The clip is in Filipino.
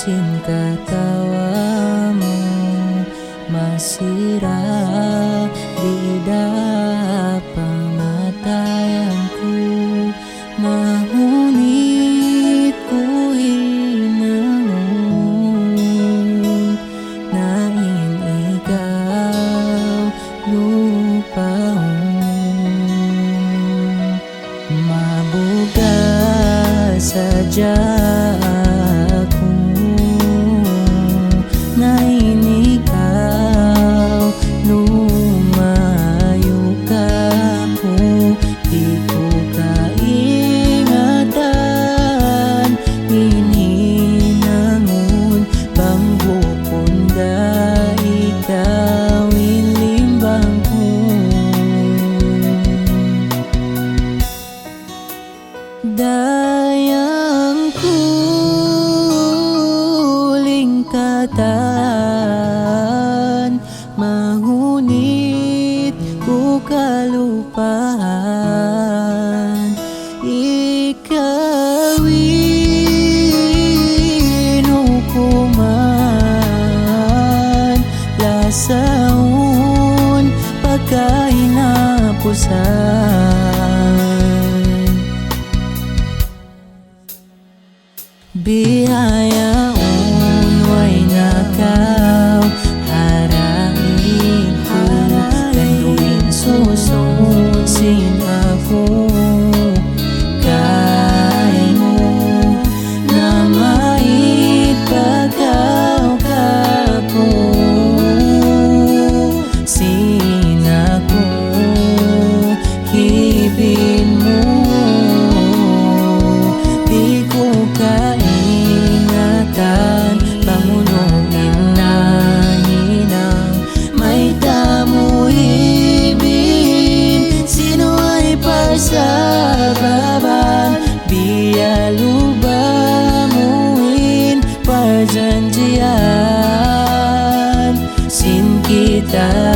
Sin katawa mo masira, di pamatayan ko. Ngunit ko hinangon, nain ikaw lupaon. Mabuga sadya ako, nain ikaw lumayo ka ko. Di ko kaingatan, hininangon bang bukon da ikaw ilimbang ko. Dayang kuling katan, mahunit ko kalupahan. Ikawin hukuman, lasaon pagkainapusan. Bihayaon way nakaw harain ko, kanuin susunod sin ako. Kay mo na maipagaw ka ko, sin ako hibin mo. Di ko kaingatan, pamunongin na hinang may tamuhibin. Sino ay pasababan, biyaluba muin parjanjian. Sin kita